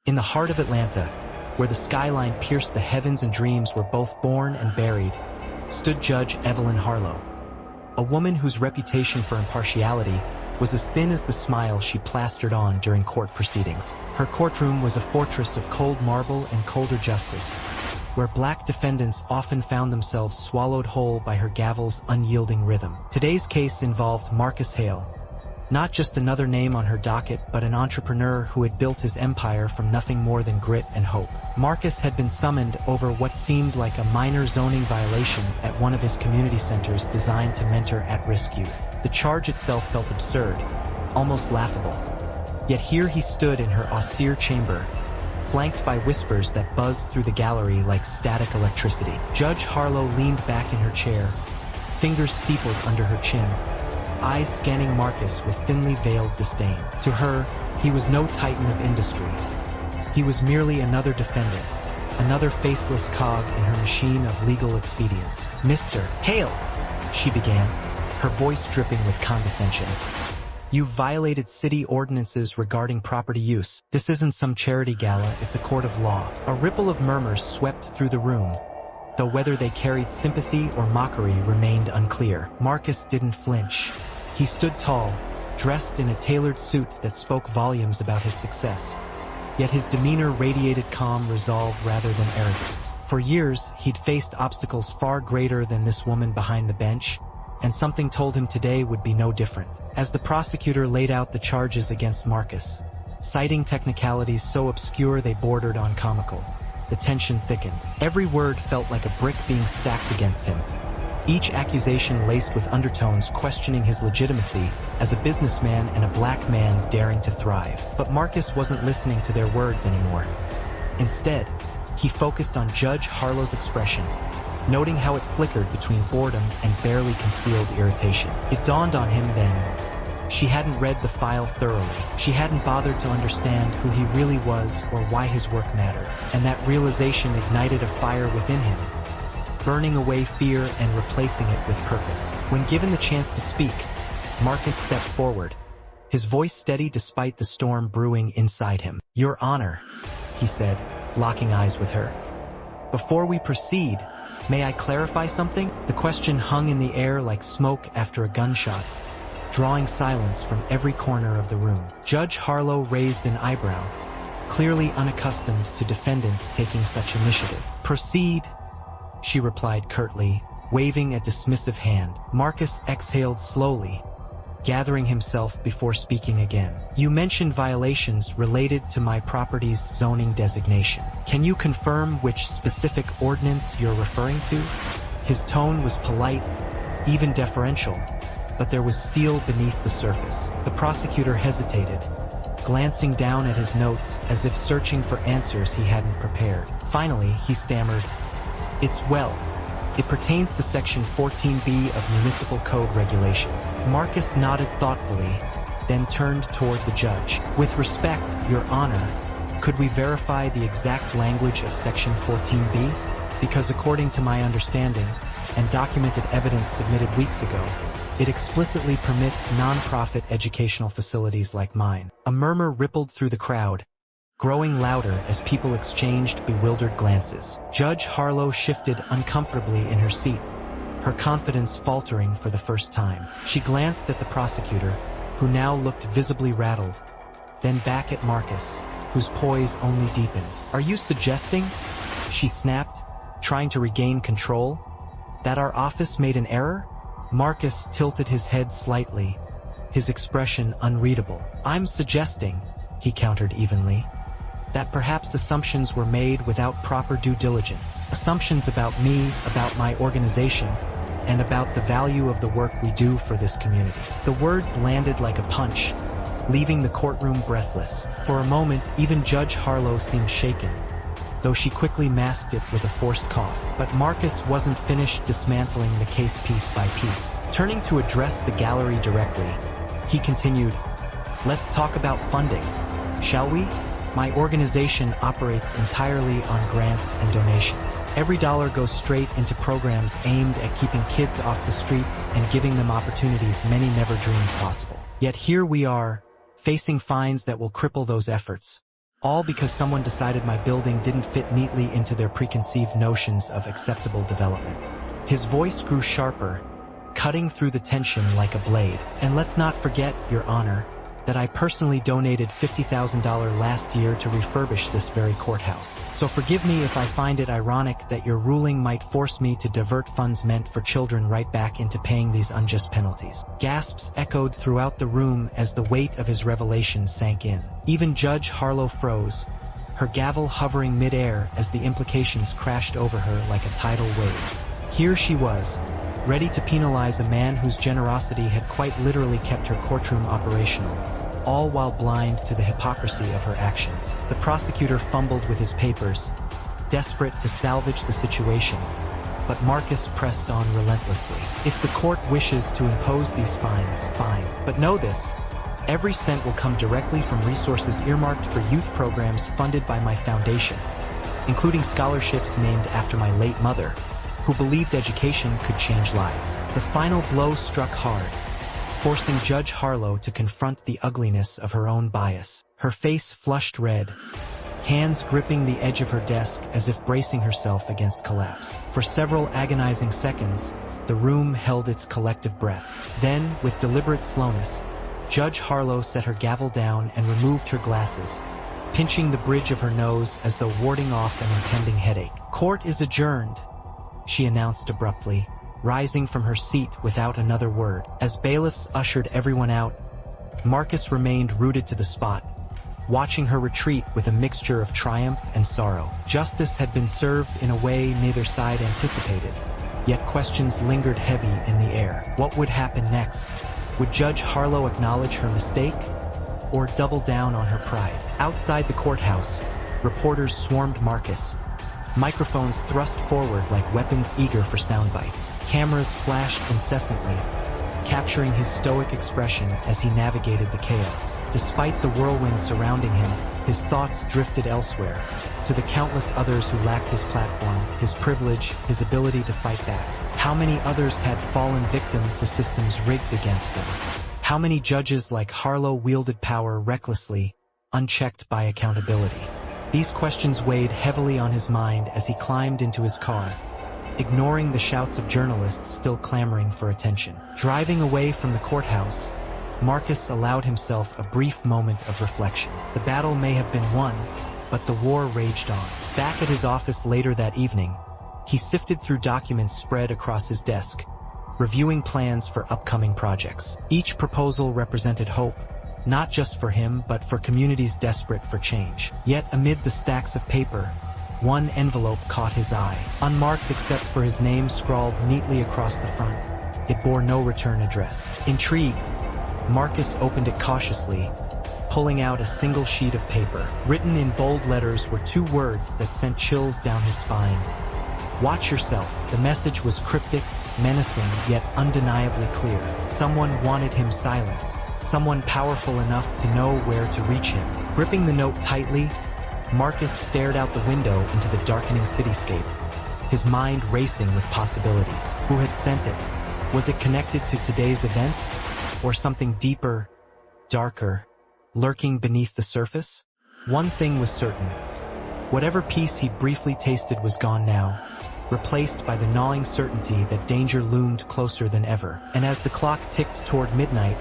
In the heart of Atlanta, where the skyline pierced the heavens and dreams were both born and buried, stood Judge Evelyn Harlow, a woman whose reputation for impartiality was as thin as the smile she plastered on during court proceedings. Her courtroom was a fortress of cold marble and colder justice, where black defendants often found themselves swallowed whole by her gavel's unyielding rhythm. Today's case involved Marcus Hale, not just another name on her docket, but an entrepreneur who had built his empire from nothing more than grit and hope. Marcus had been summoned over what seemed like a minor zoning violation at one of his community centers designed to mentor at-risk youth. The charge itself felt absurd, almost laughable. Yet here he stood in her austere chamber, flanked by whispers that buzzed through the gallery like static electricity. Judge Harlow leaned back in her chair, fingers steepled under her chin, eyes scanning Marcus with thinly veiled disdain. To her, he was no titan of industry. He was merely another defendant, another faceless cog in her machine of legal expedients. "Mr. Hale," she began, her voice dripping with condescension. "You've violated city ordinances regarding property use. This isn't some charity gala, it's a court of law." A ripple of murmurs swept through the room, though whether they carried sympathy or mockery remained unclear. Marcus didn't flinch. He stood tall, dressed in a tailored suit that spoke volumes about his success. Yet his demeanor radiated calm resolve rather than arrogance. For years, he'd faced obstacles far greater than this woman behind the bench, and something told him today would be no different. As the prosecutor laid out the charges against Marcus, citing technicalities so obscure they bordered on comical, the tension thickened. Every word felt like a brick being stacked against him, each accusation laced with undertones questioning his legitimacy as a businessman and a black man daring to thrive. But Marcus wasn't listening to their words anymore. Instead, he focused on Judge Harlow's expression, noting how it flickered between boredom and barely concealed irritation. It dawned on him then, she hadn't read the file thoroughly. She hadn't bothered to understand who he really was or why his work mattered. And that realization ignited a fire within him, burning away fear and replacing it with purpose. When given the chance to speak, Marcus stepped forward, his voice steady despite the storm brewing inside him. "Your Honor," he said, locking eyes with her. "Before we proceed, may I clarify something?" The question hung in the air like smoke after a gunshot, drawing silence from every corner of the room. Judge Harlow raised an eyebrow, clearly unaccustomed to defendants taking such initiative. "Proceed," she replied curtly, waving a dismissive hand. Marcus exhaled slowly, gathering himself before speaking again. "You mentioned violations related to my property's zoning designation. Can you confirm which specific ordinance you're referring to?" His tone was polite, even deferential, but there was steel beneath the surface. The prosecutor hesitated, glancing down at his notes as if searching for answers he hadn't prepared. Finally, he stammered, It pertains to Section 14B of Municipal Code Regulations." Marcus nodded thoughtfully, then turned toward the judge. "With respect, Your Honor, could we verify the exact language of Section 14B? Because according to my understanding, and documented evidence submitted weeks ago, it explicitly permits non-profit educational facilities like mine." A murmur rippled through the crowd, growing louder as people exchanged bewildered glances. Judge Harlow shifted uncomfortably in her seat, her confidence faltering for the first time. She glanced at the prosecutor, who now looked visibly rattled, then back at Marcus, whose poise only deepened. "Are you suggesting," she snapped, trying to regain control, "that our office made an error?" Marcus tilted his head slightly, his expression unreadable. "I'm suggesting," he countered evenly, "that perhaps assumptions were made without proper due diligence. Assumptions about me, about my organization, and about the value of the work we do for this community." The words landed like a punch, leaving the courtroom breathless. For a moment, even Judge Harlow seemed shaken, though she quickly masked it with a forced cough. But Marcus wasn't finished dismantling the case piece by piece. Turning to address the gallery directly, he continued, "Let's talk about funding, shall we? My organization operates entirely on grants and donations. Every dollar goes straight into programs aimed at keeping kids off the streets and giving them opportunities many never dreamed possible. Yet here we are, facing fines that will cripple those efforts, All because someone decided my building didn't fit neatly into their preconceived notions of acceptable development. His voice grew sharper, cutting through the tension like a blade. And let's not forget, Your Honor, that I personally donated $50,000 last year to refurbish this very courthouse. So forgive me if I find it ironic that your ruling might force me to divert funds meant for children right back into paying these unjust penalties. Gasps echoed throughout the room as the weight of his revelation sank in. Even Judge Harlow froze, her gavel hovering mid-air as the implications crashed over her like a tidal wave. Here she was, ready to penalize a man whose generosity had quite literally kept her courtroom operational, all while blind to the hypocrisy of her actions. The prosecutor fumbled with his papers, desperate to salvage the situation, but Marcus pressed on relentlessly. If the court wishes to impose these fines, fine. But know this, every cent will come directly from resources earmarked for youth programs funded by my foundation, including scholarships named after my late mother, who believed education could change lives. The final blow struck hard, forcing Judge Harlow to confront the ugliness of her own bias. Her face flushed red, hands gripping the edge of her desk as if bracing herself against collapse. For several agonizing seconds, the room held its collective breath. Then, with deliberate slowness, Judge Harlow set her gavel down and removed her glasses, pinching the bridge of her nose as though warding off an impending headache. "Court is adjourned," she announced abruptly, rising from her seat without another word. As bailiffs ushered everyone out, Marcus remained rooted to the spot, watching her retreat with a mixture of triumph and sorrow. Justice had been served in a way neither side anticipated, yet questions lingered heavy in the air. What would happen next? Would Judge Harlow acknowledge her mistake, or double down on her pride? Outside the courthouse, reporters swarmed Marcus, microphones thrust forward like weapons eager for sound bites. Cameras flashed incessantly, capturing his stoic expression as he navigated the chaos. Despite the whirlwind surrounding him, his thoughts drifted elsewhere, to the countless others who lacked his platform, his privilege, his ability to fight back. How many others had fallen victim to systems rigged against them? How many judges like Harlow wielded power recklessly, unchecked by accountability? These questions weighed heavily on his mind as he climbed into his car, ignoring the shouts of journalists still clamoring for attention. Driving away from the courthouse, Marcus allowed himself a brief moment of reflection. The battle may have been won, but the war raged on. Back at his office later that evening, he sifted through documents spread across his desk, reviewing plans for upcoming projects. Each proposal represented hope, not just for him but for communities desperate for change. Yet amid the stacks of paper, one envelope caught his eye. Unmarked except for his name scrawled neatly across the front, it bore no return address. Intrigued, Marcus opened it cautiously, pulling out a single sheet of paper. Written in bold letters were two words that sent chills down his spine. "Watch yourself." The message was cryptic, menacing, yet undeniably clear. Someone wanted him silenced. Someone powerful enough to know where to reach him. Gripping the note tightly, Marcus stared out the window into the darkening cityscape, his mind racing with possibilities. Who had sent it? Was it connected to today's events? Or something deeper, darker, lurking beneath the surface? One thing was certain. Whatever peace he briefly tasted was gone now, replaced by the gnawing certainty that danger loomed closer than ever. And as the clock ticked toward midnight,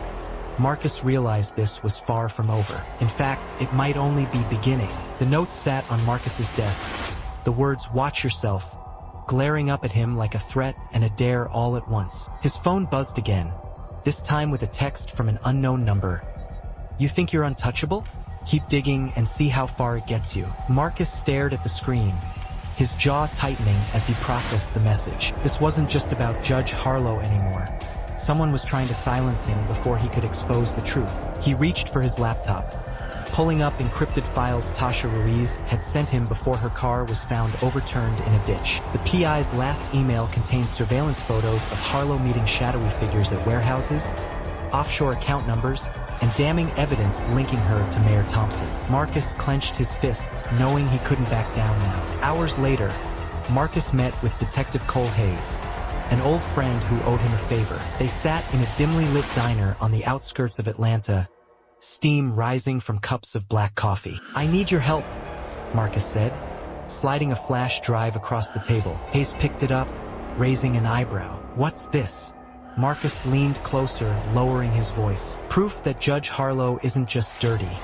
Marcus realized this was far from over. In fact, it might only be beginning. The note sat on Marcus's desk, the words "watch yourself" glaring up at him like a threat and a dare all at once. His phone buzzed again, this time with a text from an unknown number. "You think you're untouchable? Keep digging and see how far it gets you." Marcus stared at the screen, his jaw tightening as he processed the message. This wasn't just about Judge Harlow anymore. Someone was trying to silence him before he could expose the truth. He reached for his laptop, pulling up encrypted files Tasha Ruiz had sent him before her car was found overturned in a ditch. The PI's last email contained surveillance photos of Harlow meeting shadowy figures at warehouses, offshore account numbers, and damning evidence linking her to Mayor Thompson. Marcus clenched his fists, knowing he couldn't back down now. Hours later, Marcus met with Detective Cole Hayes, an old friend who owed him a favor. They sat in a dimly lit diner on the outskirts of Atlanta, steam rising from cups of black coffee. "I need your help," Marcus said, sliding a flash drive across the table. Hayes picked it up, raising an eyebrow. "What's this?" Marcus leaned closer, lowering his voice. "Proof that Judge Harlow isn't just dirty.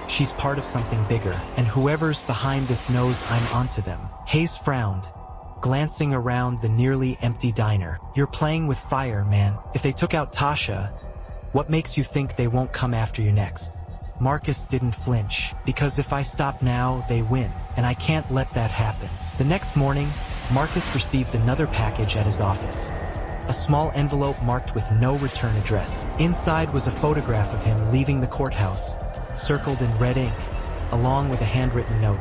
She's part of something bigger, and whoever's behind this knows I'm onto them." Hayes frowned, glancing around the nearly empty diner. "You're playing with fire, man. If they took out Tasha, what makes you think they won't come after you next?" Marcus didn't flinch, "Because if I stop now, they win, and I can't let that happen." The next morning, Marcus received another package at his office. A small envelope marked with no return address. Inside was a photograph of him leaving the courthouse, circled in red ink, along with a handwritten note.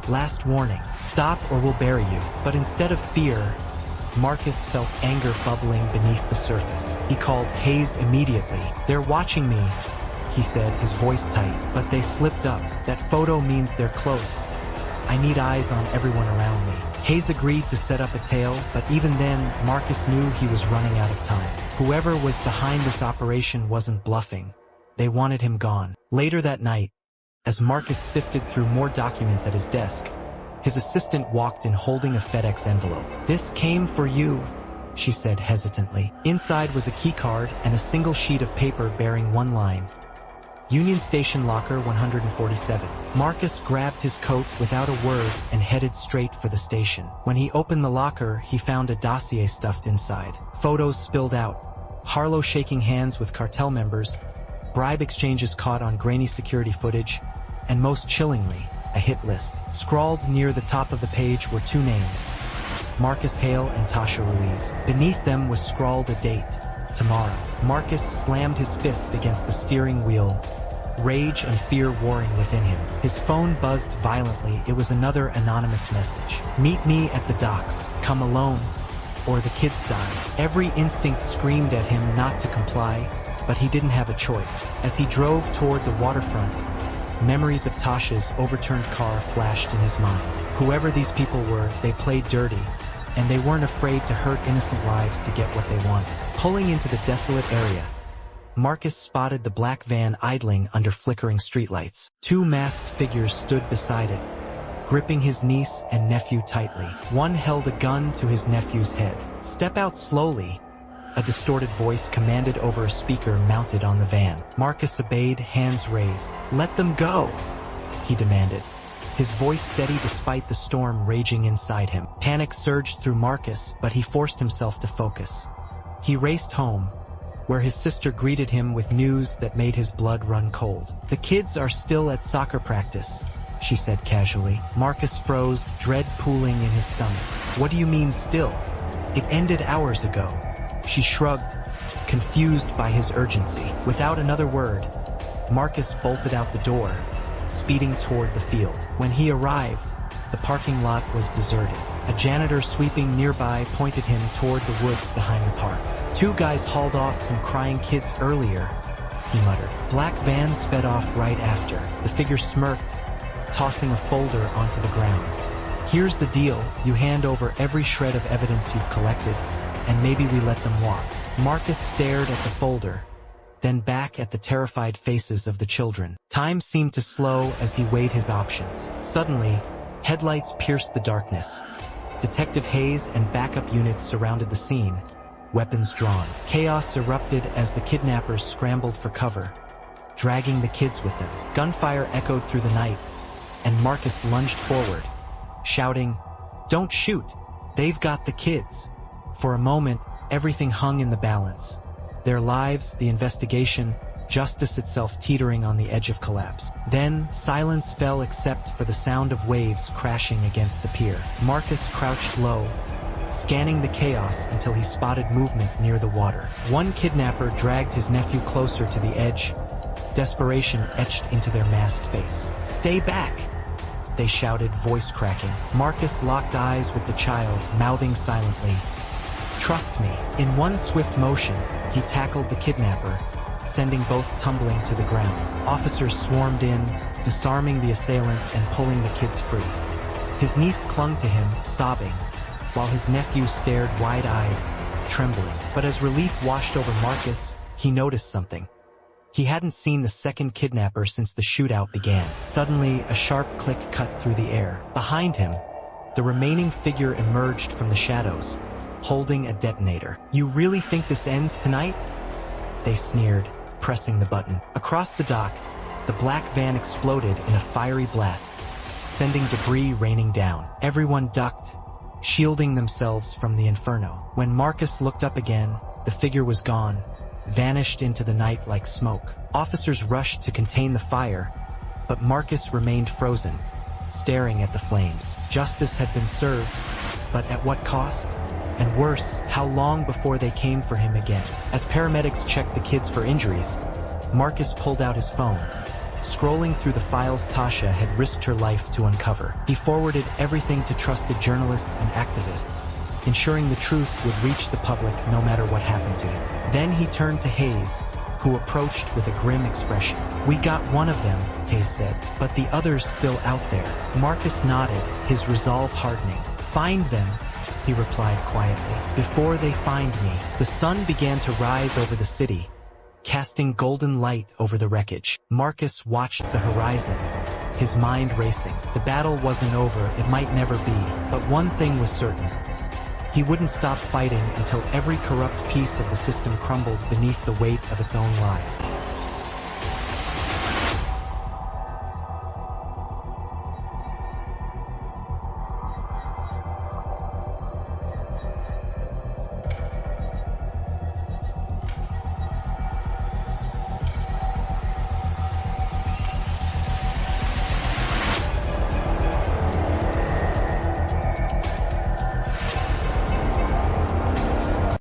"Last warning, stop or we'll bury you." But instead of fear, Marcus felt anger bubbling beneath the surface. He called Hayes immediately. "They're watching me," he said, his voice tight. "But they slipped up. That photo means they're close. I need eyes on everyone around me." Hayes agreed to set up a tail, but even then, Marcus knew he was running out of time. Whoever was behind this operation wasn't bluffing. They wanted him gone. Later that night, as Marcus sifted through more documents at his desk, his assistant walked in holding a FedEx envelope. "This came for you," she said hesitantly. Inside was a key card and a single sheet of paper bearing one line: "Union Station Locker 147. Marcus grabbed his coat without a word and headed straight for the station. When he opened the locker, he found a dossier stuffed inside. Photos spilled out, Harlow shaking hands with cartel members, bribe exchanges caught on grainy security footage, and most chillingly, a hit list. Scrawled near the top of the page were two names: Marcus Hale and Tasha Ruiz. Beneath them was scrawled a date: tomorrow. Marcus slammed his fist against the steering wheel, rage and fear warring within him. His phone buzzed violently. It was another anonymous message: "Meet me at the docks. Come alone, or the kids die." Every instinct screamed at him not to comply, but he didn't have a choice. As he drove toward the waterfront, memories of Tasha's overturned car flashed in his mind. Whoever these people were, they played dirty, and they weren't afraid to hurt innocent lives to get what they wanted. Pulling into the desolate area, Marcus spotted the black van idling under flickering streetlights. Two masked figures stood beside it, gripping his niece and nephew tightly. One held a gun to his nephew's head. "Step out slowly," a distorted voice commanded over a speaker mounted on the van. Marcus obeyed, hands raised. "Let them go," he demanded, his voice steady despite the storm raging inside him. Panic surged through Marcus, but he forced himself to focus. He raced home, where his sister greeted him with news that made his blood run cold. "The kids are still at soccer practice," she said casually. Marcus froze, dread pooling in his stomach. "What do you mean still? It ended hours ago." She shrugged, confused by his urgency. Without another word, Marcus bolted out the door, speeding toward the field. When he arrived, the parking lot was deserted. A janitor sweeping nearby pointed him toward the woods behind the park. "Two guys hauled off some crying kids earlier," he muttered. Black van sped off right after. The figure smirked, tossing a folder onto the ground. "Here's the deal. You hand over every shred of evidence you've collected, and maybe we let them walk." Marcus stared at the folder, then back at the terrified faces of the children. Time seemed to slow as he weighed his options. Suddenly, headlights pierced the darkness. Detective Hayes and backup units surrounded the scene, weapons drawn. Chaos erupted as the kidnappers scrambled for cover, dragging the kids with them. Gunfire echoed through the night, and Marcus lunged forward, shouting, "Don't shoot! They've got the kids!" For a moment, everything hung in the balance. Their lives, the investigation, justice itself teetering on the edge of collapse. Then, silence fell except for the sound of waves crashing against the pier. Marcus crouched low, scanning the chaos until he spotted movement near the water. One kidnapper dragged his nephew closer to the edge, desperation etched into their masked face. "Stay back!" they shouted, voice cracking. Marcus locked eyes with the child, mouthing silently, "Trust me." In one swift motion, he tackled the kidnapper, sending both tumbling to the ground. Officers swarmed in, disarming the assailant and pulling the kids free. His niece clung to him, sobbing, while his nephew stared wide-eyed, trembling. But as relief washed over Marcus, he noticed something. He hadn't seen the second kidnapper since the shootout began. Suddenly, a sharp click cut through the air. Behind him, the remaining figure emerged from the shadows, holding a detonator. "You really think this ends tonight?" They sneered, pressing the button. Across the dock, the black van exploded in a fiery blast, sending debris raining down. Everyone ducked, shielding themselves from the inferno. When Marcus looked up again, the figure was gone, vanished into the night like smoke. Officers rushed to contain the fire, but Marcus remained frozen, staring at the flames. Justice had been served, but at what cost? And worse, how long before they came for him again? As paramedics checked the kids for injuries, Marcus pulled out his phone, scrolling through the files Tasha had risked her life to uncover. He forwarded everything to trusted journalists and activists, ensuring the truth would reach the public no matter what happened to him. Then he turned to Hayes, who approached with a grim expression. "We got one of them," Hayes said, "but the other's still out there." Marcus nodded, his resolve hardening. "Find them," he replied quietly, "before they find me." The sun began to rise over the city, casting golden light over the wreckage. Marcus watched the horizon, his mind racing. The battle wasn't over, it might never be, but one thing was certain. He wouldn't stop fighting until every corrupt piece of the system crumbled beneath the weight of its own lies.